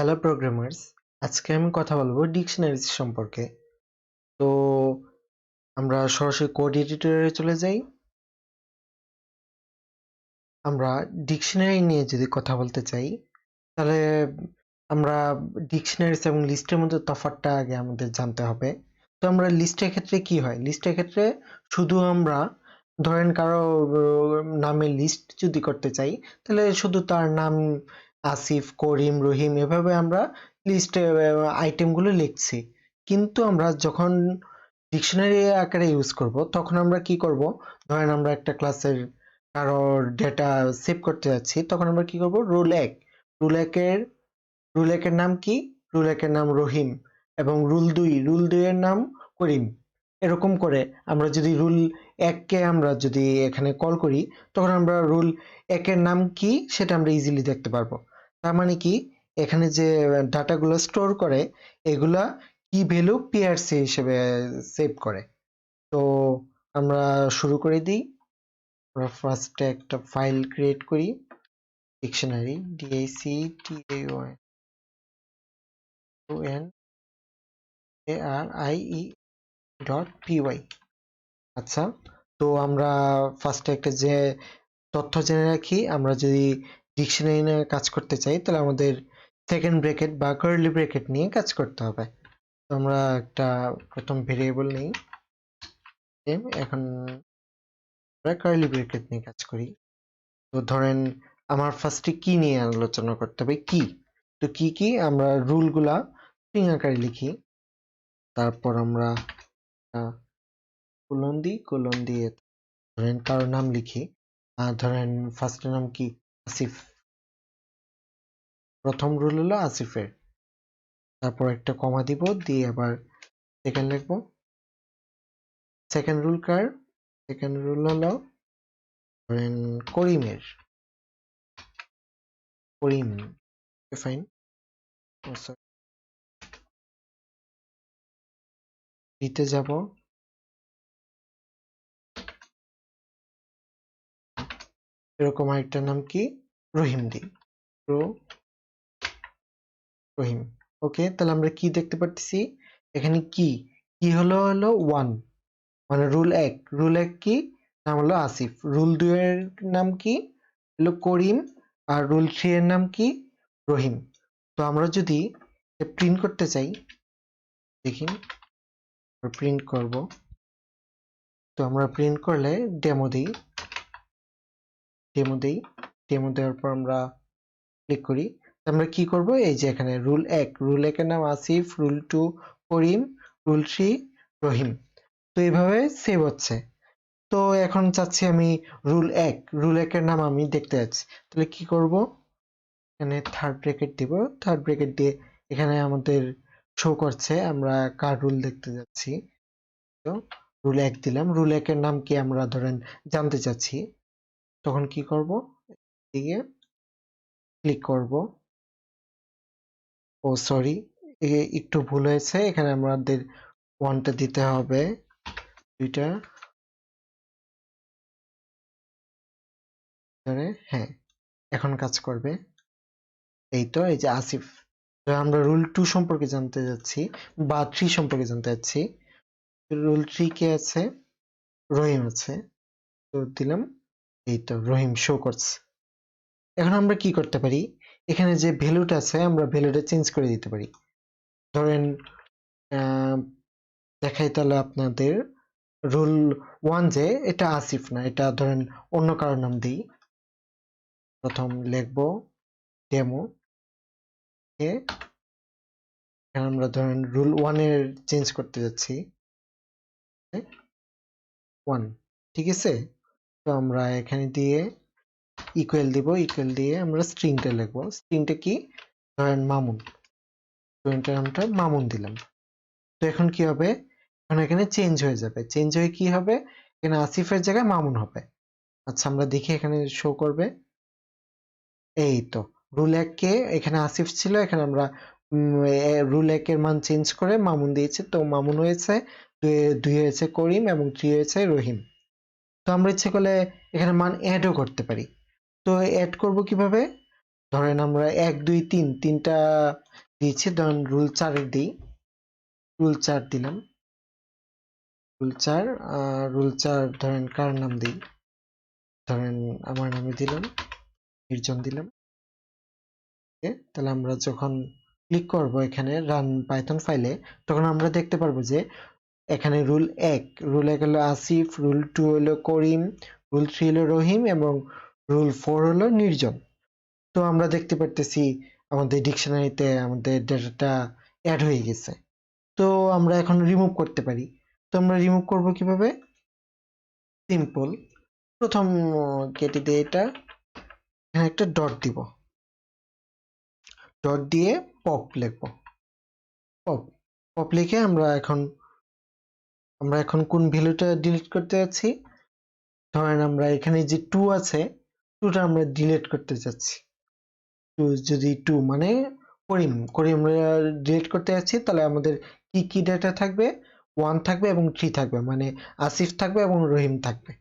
Hello programmers, আজকে আমি কথা বলবো ডিকশনারিজ সম্পর্কে। তো আমরা সরাসরি কোড এডিটরে চলে যাই। আমরা ডিকশনারি নিয়ে যদি কথা বলতে চাই, তাহলে আমরা ডিকশনারিজ এবং লিস্টের মধ্যে তফাৎটা আগে আমাদের জানতে হবে। তো আমরা লিস্টের ক্ষেত্রে কি হয়, লিস্টের ক্ষেত্রে শুধু আমরা ধরেন কারো নামের লিস্ট যদি করতে চাই, তাহলে শুধু তার নাম আসিফ, করিম, রহিম এভাবে আমরা লিস্টে আইটেমগুলো লিখছি। কিন্তু আমরা যখন ডিকশনারি আকারে ইউজ করব, তখন আমরা কি করব, ধরেন আমরা একটা ক্লাসের কারোর ডেটা সেভ করতে যাচ্ছি, তখন আমরা কি করব, রুল একের রুল একের নাম কি, রুল একের নাম রহিম, এবং রুল দুই এর নাম করিম। এরকম করে আমরা যদি রুল এককে আমরা যদি এখানে কল করি, তখন আমরা রুল একের নাম কি সেটা আমরা ইজিলি দেখতে পারবো। তার মানে কি, এখানে যে ডাটাগুলো স্টোর করে এগুলা কি ভ্যালু পিআরসি হিসেবে সেভ করে। তো আমরা শুরু করে দিই। আমরা ফার্স্টে একটা ফাইল ক্রিয়েট করি, ডিকশনারি dictionary.py। আচ্ছা, তো আমরা ফার্স্টে একটা যে তথ্য জেনে রাখি, আমরা যদি ডিকশনারি নিয়ে কাজ করতে চাই তাহলে আমাদের সেকেন্ড ব্র্যাকেট বা কার্লি ব্র্যাকেট নিয়ে কাজ করতে হবে। তো আমরা একটা প্রথম ভেরিয়েবল নেই, এখন আমরা কার্লি ব্র্যাকেট নিয়ে কাজ করি। তো ধরেন আমার ফার্স্টে কি নিয়ে আলোচনা করতে হবে, কি। তো কি আমরা রুলগুলা স্ট্রিং আকারে লিখি, তারপর আমরা কোলন দিয়ে ধরেন কারো নাম লিখি। ধরেন ফার্স্টের নাম কি, আসিফ। প্রথম রুল হলো আসিফের, তারপর একটা কমা দিব, দিয়ে আবার সেকেন্ড লিখবো। সেকেন্ড রুল কার, সেকেন্ড রুল হলো ধরেন করিমের, করিম। ফাইন, দিতে যাব, এরকম আরেকটার নাম কি, রহিম দি, রহিম। ওকে, তাহলে আমরা কি দেখতে পাচ্ছি, এখানে কি হলো ওয়ান, মানে রুল এক কি, নাম হলো আসিফ। রুল দুই এর নাম কি, হলো করিম। আর রুল থ্রি এর নাম কি, রহিম। তো আমরা যদি প্রিন্ট করতে চাই, দেখি প্রিন্ট করব। তো আমরা প্রিন্ট করলে ডেমো দিই, ডেমো দেওয়ার পর আমরা ক্লিক করি। আমরা কি করব, এই যে এখানে রুল একের নাম আসিফ, রুল টু করিম, রুল থ্রি রহিম। তো এইভাবে সেভ হচ্ছে। তো এখন চাচ্ছি আমি রুল একের নাম আমি দেখতে যাচ্ছি, তাহলে কি করব, এখানে থার্ড ব্র্যাকেট দিব। থার্ড ব্র্যাকেট দিয়ে এখানে আমাদের শো করছে আমরা কার রুল দেখতে যাচ্ছি। তো রুল এক দিলাম, রুল একের নাম কি আমরা ধরেন জানতে চাচ্ছি, তখন কি করব, দিয়ে ক্লিক করব। ও সরি, একটু ভুল হয়েছে, এখানে আমাদের ওয়ানটা দিতে হবে, দুইটা, হ্যাঁ, এখন কাজ করবে। এই তো, এই যে আসিফ। তো আমরা রুল টু সম্পর্কে জানতে যাচ্ছি বা থ্রি সম্পর্কে জানতে যাচ্ছি। রুল থ্রি কে আছে, রহিম আছে। তো দিলাম, এই তো রহিম শো করছে। এখন আমরা কি করতে পারি, এখানে যে ভ্যালুটা আছে আমরা ভ্যালুটা চেঞ্জ করে দিতে পারি। ধরেন আহ, দেখাই তাহলে আপনাদের, রুল ওয়ান যে এটা আসিফ না, এটা ধরেন অন্য কারোর নাম দিই। প্রথম লিখবো ডেমো, আমরা ধরেন রুল ওয়ান এর চেঞ্জ করতে যাচ্ছি, ওয়ান, ঠিক আছে। তো আমরা এখানে দিয়ে ইকুয়াল দিব, ইকুয়াল দিয়ে আমরা স্ট্রিংটা লিখবো। স্ট্রিংটা কি, ধরেন মামুন, স্টুডেন্টের নামটা মামুন দিলাম। তো এখন কি হবে, এখন এখানে চেঞ্জ হয়ে যাবে, চেঞ্জ হয়ে কি হবে, এখানে আসিফের জায়গায় মামুন হবে। আচ্ছা, আমরা দেখি এখানে শো করবে। এই তো, রুল এক কে এখানে আসিফ ছিল, এখানে আমরা রুল একের মান চেঞ্জ করে মামুন দিয়েছি, তো মামুন হয়েছে, দুই হয়েছে করিম, এবং থ্রি হয়েছে রহিম। তো আমরা ইচ্ছে করলে এখানে মান অ্যাডও করতে পারি। তো অ্যাড করব কিভাবে, ধরেন আমরা 1 2 3 তিনটা দিয়েছি, ধরেন রুল 4 এর দিই, রুল 4 দিলাম, রুল 4, রুল 4 ধরেন কার নাম দিই, ধরেন আমার নামে দিলাম, নির্জন দিলাম। ওকে, তাহলে আমরা যখন ক্লিক করব এখানে রান পাইথন ফাইলে, তখন আমরা দেখতে পারবো যে এখানে রুল 1, রুল 1 হলো আসিফ, রুল 2 হলো করিম, রুল 3 হলো রহিম এবং রুল 4 হলো নির্জন। তো আমরা দেখতে পারতেছি আমাদের ডিকশনারিতে আমাদের ডেটাটা অ্যাড হয়ে গেছে। তো আমরা এখন রিমুভ করতে পারি। তো আমরা রিমুভ করব কিভাবে? সিম্পল, প্রথম কেটে এটা, এখানে একটা ডট দিব, ডট দিয়ে পপ লিখবো, পপ, পপ লিখে আমরা এখন কোন ভ্যালুটা ডিলিট করতে যাচ্ছি? ধরেন আমরা এখানে যে 2 আছে, 2টা আমরা ডিলিট করতে যাচ্ছি। 2 যদি 2 মানে করিম, করিম আমরা ডিলিট করতে যাচ্ছি, তাহলে আমাদের কি কি ডেটা থাকবে? 1 থাকবে এবং 3 থাকবে, মানে আসিফ থাকবে এবং রহিম থাকবে।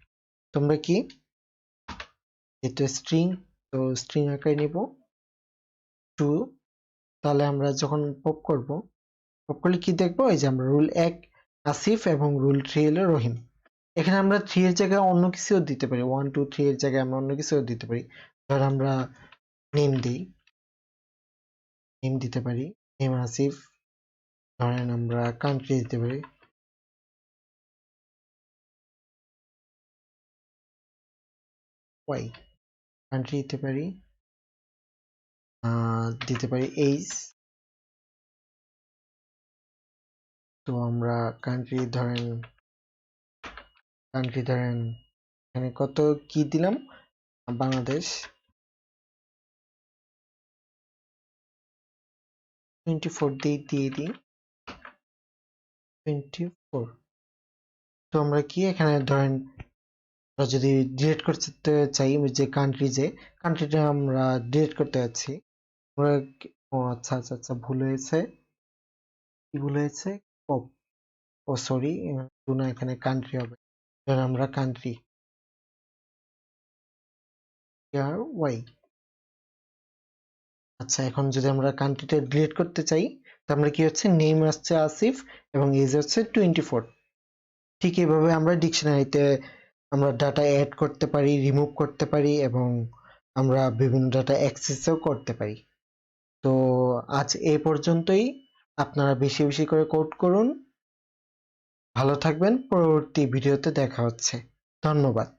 তোমরা কি এটা স্ট্রিং, তো স্ট্রিং আকারে নিব 2, তাহলে আমরা যখন পপ করব, পপ করলে কি দেখবো? এই যে আমরা রুল 1 আসিফ এবং রুল 3 হলো রহিম। এখানে আমরা 3 এর জায়গায় অন্য কিছুও দিতে পারি, 1 2 3 এর জায়গায় আমরা অন্য কিছুও দিতে পারি। ধর আমরা নেম দিই, নেম দিতে পারি, নেম আসিফ, ধরেন আমরা কান্ট্রি দিতে পারি ওয়াই, কান্ট্রি দিতে পারি, দিতে পারি এইচ। তো আমরা কান্ট্রি ধরেন এখানে কত কি দিলাম, বাংলাদেশ 24 দিয়ে দিই 24। তো আমরা কি এখানে ধরেন আমরা যদি ডিলিট করতে চাই, যে কান্ট্রিটা আমরা ডিলিট করতে যাচ্ছি, আমরা ও আচ্ছা আচ্ছা আচ্ছা, ভুল হয়েছে, কি ভুল হয়েছে? ও ও সরি, না, এখানে কান্ট্রি হবে, ধরেন আমরা কান্ট্রি আর ওয়াই। আচ্ছা, এখন যদি আমরা কান্ট্রিটা ডিলিট করতে চাই, তো আমরা কি হচ্ছে, নেম আসছে আসিফ এবং এজ হচ্ছে 24। ঠিক এইভাবে আমরা ডিকশনারিতে আমরা ডাটা অ্যাড করতে পারি, রিমুভ করতে পারি এবং আমরা বিভিন্ন ডাটা অ্যাক্সেসও করতে পারি। তো আজ এই পর্যন্তই। আপনারা বেশি বেশি করে কোড করুন। ভালো থাকবেন, পরবর্তী ভিডিওতে দেখা হচ্ছে। ধন্যবাদ।